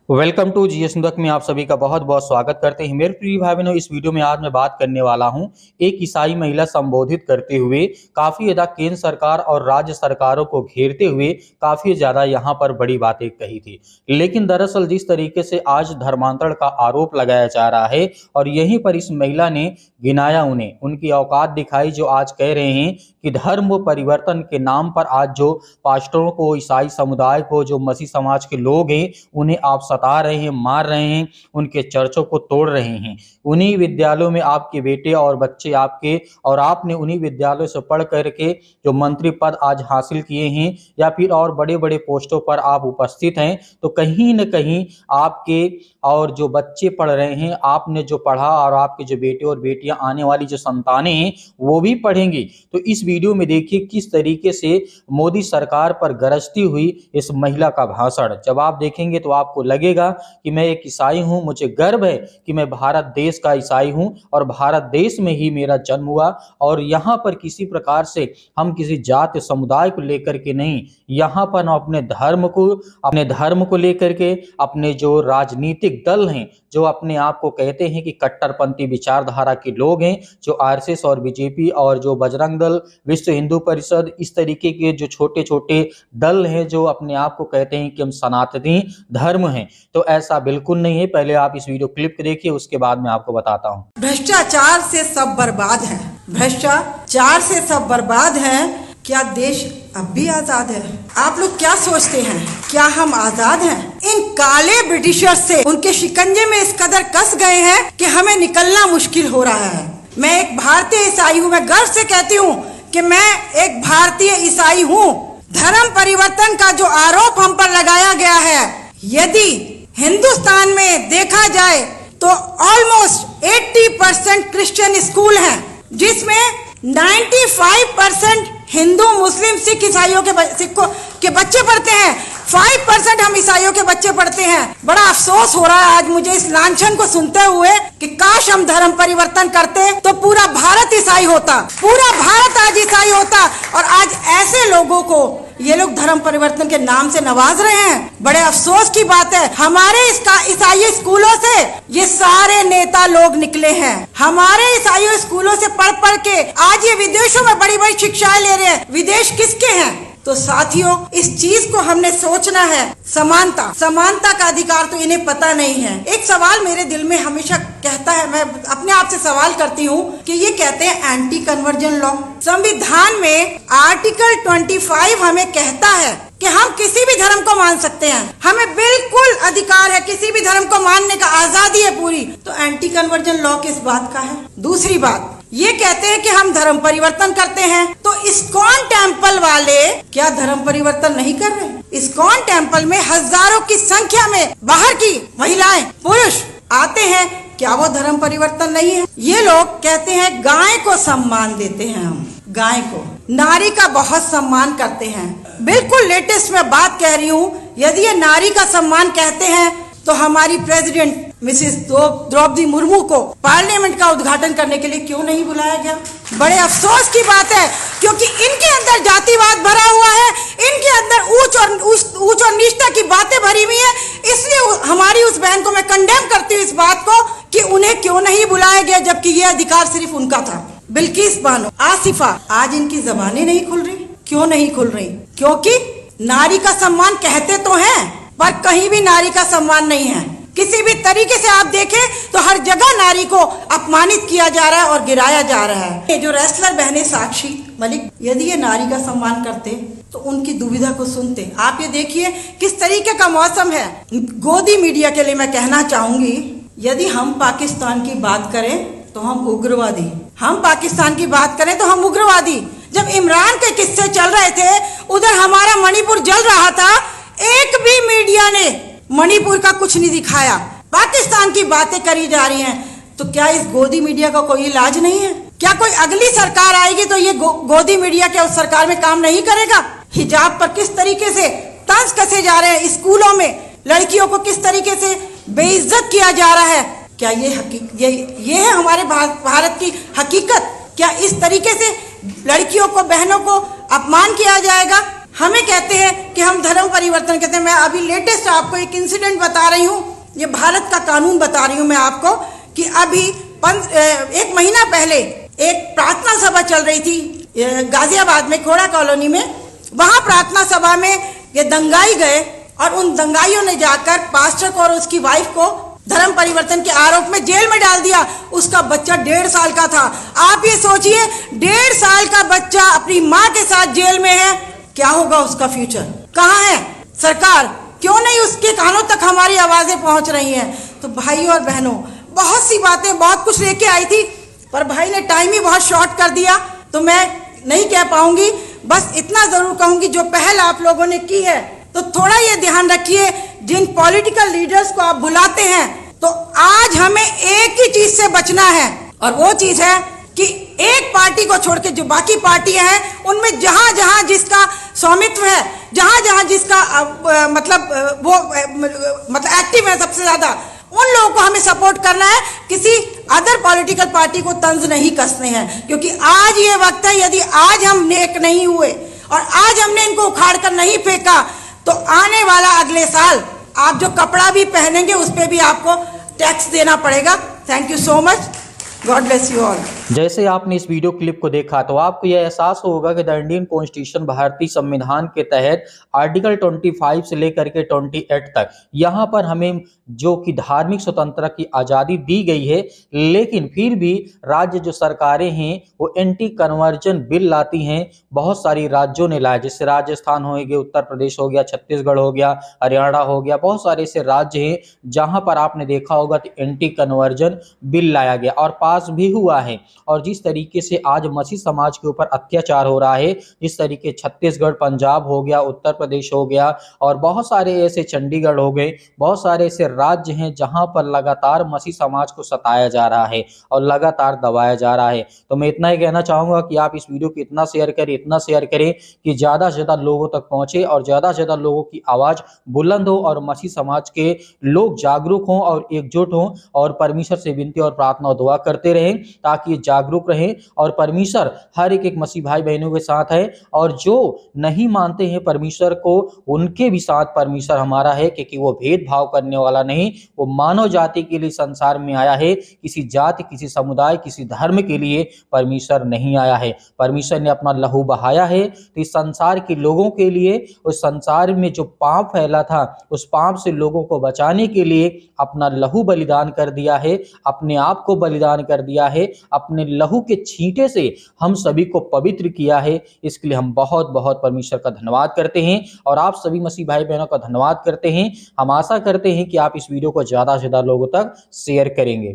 Welcome to GS news में आप सभी का बहुत बहुत स्वागत करते हैं। मेरे प्रिय भाई बहनों, इस वीडियो में आज मैं बात करने वाला हूं एक ईसाई महिला संबोधित करते हुए काफ़ी ज़्यादा केंद्र सरकार और राज्य सरकारों को घेरते हुए काफ़ी ज़्यादा यहां पर बड़ी बातें कही थी। लेकिन दरअसल जिस तरीके से आज धर्मांतरण का आरोप लगाया जा रहा है और यहीं पर इस महिला ने गिनाया, उन्हें उनकी औकात दिखाई, जो आज कह रहे हैं कि धर्म परिवर्तन के नाम पर आज जो पास्टरों को, ईसाई समुदाय को, जो मसीह समाज के लोग हैं, उन्हें आप सता रहे हैं, मार रहे हैं, उनके चर्चों को तोड़ रहे हैं। उन्हीं विद्यालयों में आपके बेटे और बच्चे आपके, और आपने उन्हीं विद्यालयों से पढ़ करके जो मंत्री पद आज हासिल किए हैं या फिर और बड़े बड़े पोस्टों पर आप उपस्थित हैं, तो कहीं न कहीं आपके और जो बच्चे पढ़ रहे हैं, आपने जो पढ़ा और आपके जो बेटे और बेटियां, आने वाली जो संतानें हैं, वो भी पढ़ेंगी। तो इस वीडियो में देखिए किस तरीके से मोदी सरकार पर गरजती हुई इस महिला का भाषण। जब आप देखेंगे तो आपको लगेगा कि मैं एक ईसाई हूं, मुझे गर्व है कि मैं भारत देश का ईसाई हूं और भारत देश में ही मेरा जन्म हुआ, और यहाँ पर किसी प्रकार से हम किसी जाति समुदाय को लेकर के नहीं, यहाँ पर हम अपने धर्म को लेकर के, अपने जो राजनीतिक दल हैं, जो अपने आप को कहते हैं कि कट्टरपंथी विचारधारा के लोग हैं, जो आरएसएस और बीजेपी और जो बजरंग दल, विश्व हिंदू परिषद, इस तरीके के जो छोटे छोटे दल हैं, जो अपने आप को कहते हैं कि हम सनातनी धर्म हैं, तो ऐसा बिल्कुल नहीं है। पहले आप इस वीडियो क्लिप देखिए, उसके बाद मैं आपको बताता हूँ। भ्रष्टाचार से सब बर्बाद है, भ्रष्टाचार से सब बर्बाद है। क्या देश अब भी आजाद है? आप लोग क्या सोचते हैं, क्या हम आजाद हैं? इन काले ब्रिटिशर्स से, उनके शिकंजे में इस कदर कस गए हैं कि हमें निकलना मुश्किल हो रहा है। मैं एक भारतीय ईसाई हूँ, मैं गर्व से कहती हूँ कि मैं एक भारतीय ईसाई हूँ। धर्म परिवर्तन का जो आरोप हम पर लगाया गया है, यदि हिंदुस्तान में देखा जाए तो ऑलमोस्ट 80% क्रिश्चियन स्कूल हैं, जिसमें 95% हिंदू, मुस्लिम, सिख, ईसाइयों के बच्चे पढ़ते हैं। 5% हम ईसाइयों के बच्चे पढ़ते हैं। बड़ा अफसोस हो रहा है आज मुझे इस लांछन को सुनते हुए कि काश हम धर्म परिवर्तन करते तो पूरा भारत ईसाई होता, पूरा भारत आज ईसाई होता। और आज ऐसे लोगों को ये लोग धर्म परिवर्तन के नाम से नवाज रहे हैं। बड़े अफसोस की बात है, हमारे ईसाई स्कूलों से ये सारे नेता लोग निकले हैं। हमारे ईसाई स्कूलों से पढ़ पढ़ के आज ये विदेशों में बड़ी बड़ी शिक्षाएं ले रहे हैं। विदेश किसके हैं? तो साथियों, इस चीज को हमने सोचना है। समानता का अधिकार तो इन्हें पता नहीं है। एक सवाल मेरे दिल में हमेशा कहता है, मैं अपने आप से सवाल करती हूँ कि ये कहते हैं एंटी कन्वर्जन लॉ। संविधान में आर्टिकल 25 हमें कहता है कि हम किसी भी धर्म को मान सकते हैं, हमें बिल्कुल अधिकार है, किसी भी धर्म को मानने का आजादी है पूरी। तो एंटी कन्वर्जन लॉ किस बात का है? दूसरी बात, ये कहते हैं कि हम धर्म परिवर्तन करते हैं, तो इस्कॉन टेम्पल वाले क्या धर्म परिवर्तन नहीं कर रहे? इस्कॉन टेम्पल में हजारों की संख्या में बाहर की महिलाएं, पुरुष आते हैं, क्या वो धर्म परिवर्तन नहीं है? ये लोग कहते हैं गाय को सम्मान देते हैं, हम गाय को, नारी का बहुत सम्मान करते हैं। बिल्कुल लेटेस्ट में बात कह रही हूँ, यदि ये नारी का सम्मान कहते हैं तो हमारी प्रेसिडेंट मिसेस द्रौपदी मुर्मू को पार्लियामेंट का उद्घाटन करने के लिए क्यों नहीं बुलाया गया? बड़े अफसोस की बात है, क्योंकि इनके अंदर जातिवाद भरा हुआ है, इनके अंदर ऊंच और नीचता की बातें भरी हुई है। इसलिए हमारी उस बहन को मैं कंडेम करती हूँ इस बात को कि उन्हें क्यों नहीं बुलाया गया, जबकि ये अधिकार सिर्फ उनका था। बिल्किस बानो, आसिफा, आज इनकी जबानें नहीं खुल रही। क्यों नहीं खुल रही? क्योंकि नारी का सम्मान कहते तो हैं, पर कहीं भी नारी का सम्मान नहीं है। किसी भी तरीके से आप देखें तो हर जगह नारी को अपमानित किया जा रहा है और गिराया जा रहा है। ये जो रेसलर बहने साक्षी मलिक, यदि ये नारी का सम्मान करते तो उनकी दुविधा को सुनते। आप ये देखिए किस तरीके का मौसम है। गोदी मीडिया के लिए मैं कहना चाहूंगी, यदि हम पाकिस्तान की बात करें तो हम उग्रवादी, हम पाकिस्तान की बात करें तो हम उग्रवादी। जब इमरान के किस्से चल रहे थे, उधर हमारा मणिपुर जल रहा था, एक भी मीडिया ने मणिपुर का कुछ नहीं दिखाया। पाकिस्तान की बातें करी जा रही हैं, तो क्या इस गोदी मीडिया का कोई इलाज नहीं है? क्या कोई अगली सरकार आएगी तो ये गोदी मीडिया के उस सरकार में काम नहीं करेगा? हिजाब पर किस तरीके से तंज कसे जा रहे हैं, स्कूलों में लड़कियों को किस तरीके से बेइज्जत किया जा रहा है, क्या ये है हमारे भारत की हकीकत? क्या इस तरीके से लड़कियों को, बहनों को अपमान किया जाएगा? हमें कहते हैं कि हम धर्म परिवर्तन कहते हैं। मैं अभी लेटेस्ट आपको एक इंसिडेंट बता रही हूँ, ये भारत का कानून बता रही हूँ मैं आपको, कि अभी 1 महीना पहले एक प्रार्थना सभा चल रही थी गाजियाबाद में, खोड़ा कॉलोनी में। वहां प्रार्थना सभा में ये दंगाई गए और उन दंगाइयों ने जाकर पास्टर को और उसकी वाइफ को धर्म परिवर्तन के आरोप में जेल में डाल दिया। उसका बच्चा 1.5 साल का था। आप ये सोचिए, 1.5 साल का बच्चा अपनी माँ के साथ जेल में है, क्या होगा उसका फ्यूचर? कहाँ है सरकार? क्यों नहीं उसके कानों तक हमारी आवाजें पहुंच रही हैं? तो भाई और बहनों, बहुत सी बातें, बहुत कुछ लेके आई थी, पर भाई ने टाइम ही बहुत शॉर्ट कर दिया, तो मैं नहीं कह पाऊंगी। बस इतना जरूर कहूंगी, जो पहल आप लोगों ने की है, तो थोड़ा ये ध्यान रखिए, जिन पॉलिटिकल लीडर्स को आप बुलाते हैं, तो आज हमें एक ही चीज से बचना है, और वो चीज है कि एक पार्टी को छोड़ के जो बाकी पार्टियां हैं, उनमें जहां जहां जिसका स्वामित्व है, जहां जहां जिसका मतलब एक्टिव है सबसे ज्यादा, उन लोगों को हमें सपोर्ट करना है। किसी अदर पॉलिटिकल पार्टी को तंज नहीं कसने हैं, क्योंकि आज ये वक्त है, यदि आज हम नेक नहीं हुए और आज हमने इनको उखाड़ कर नहीं फेंका, तो आने वाला अगले साल आप जो कपड़ा भी पहनेंगे उस पर भी आपको टैक्स देना पड़ेगा। Thank you so much, God bless you all. जैसे आपने इस वीडियो क्लिप को देखा तो आपको यह एहसास होगा कि द इंडियन कॉन्स्टिट्यूशन, भारतीय संविधान के तहत आर्टिकल 25 से लेकर के 28 तक यहाँ पर हमें जो कि धार्मिक स्वतंत्रता की आज़ादी दी गई है, लेकिन फिर भी राज्य जो सरकारें हैं वो एंटी कन्वर्जन बिल लाती हैं। बहुत सारी राज्यों ने लाया, जैसे राजस्थान हो गया, उत्तर प्रदेश हो गया, छत्तीसगढ़ हो गया, हरियाणा हो गया, बहुत सारे ऐसे राज्य हैं जहाँ पर आपने देखा होगा कि एंटी कन्वर्जन बिल लाया गया और पास भी हुआ है। और जिस तरीके से आज मसीह समाज के ऊपर अत्याचार हो रहा है, जिस तरीके छत्तीसगढ़, पंजाब हो गया, उत्तर प्रदेश हो गया, और बहुत सारे ऐसे चंडीगढ़ हो गए, बहुत सारे ऐसे राज्य हैं जहां पर लगातार मसीह समाज को सताया जा रहा है और लगातार दबाया जा रहा है। तो मैं इतना ही कहना चाहूंगा कि आप इस वीडियो को इतना शेयर करें कि ज़्यादा से ज़्यादा लोगों तक पहुंचे और ज़्यादा से ज़्यादा लोगों की आवाज़ बुलंद हो और मसीह समाज के लोग जागरूक हों और एकजुट हों और परमेश्वर से विनती और प्रार्थना और दुआ करते रहें, ताकि ये जागरूक रहें। और परमेश्वर हर एक मसीह भाई बहनों के साथ है, और जो नहीं मानते हैं परमेश्वर को, उनके भी साथ परमेश्वर हमारा है, क्योंकि वो भेदभाव करने वाला नहीं, वो मानव जाति के लिए संसार में आया है। किसी जाति, किसी समुदाय, किसी धर्म के लिए परमेश्वर नहीं आया है। परमेश्वर ने अपना लहू बहाया है तो इस संसार के लोगों के लिए, उस संसार में जो पाप फैला था उस पाप से लोगों को बचाने के लिए अपना लहू बलिदान कर दिया है, अपने आप को बलिदान कर दिया है, अपने लहू के छींटे से हम सभी को पवित्र किया है। इसके लिए हम बहुत बहुत परमेश्वर का धन्यवाद करते हैं और आप सभी मसीह भाई बहनों का धन्यवाद करते हैं। हम आशा करते हैं कि आप इस वीडियो को ज़्यादा से ज़्यादा लोगों तक शेयर करेंगे।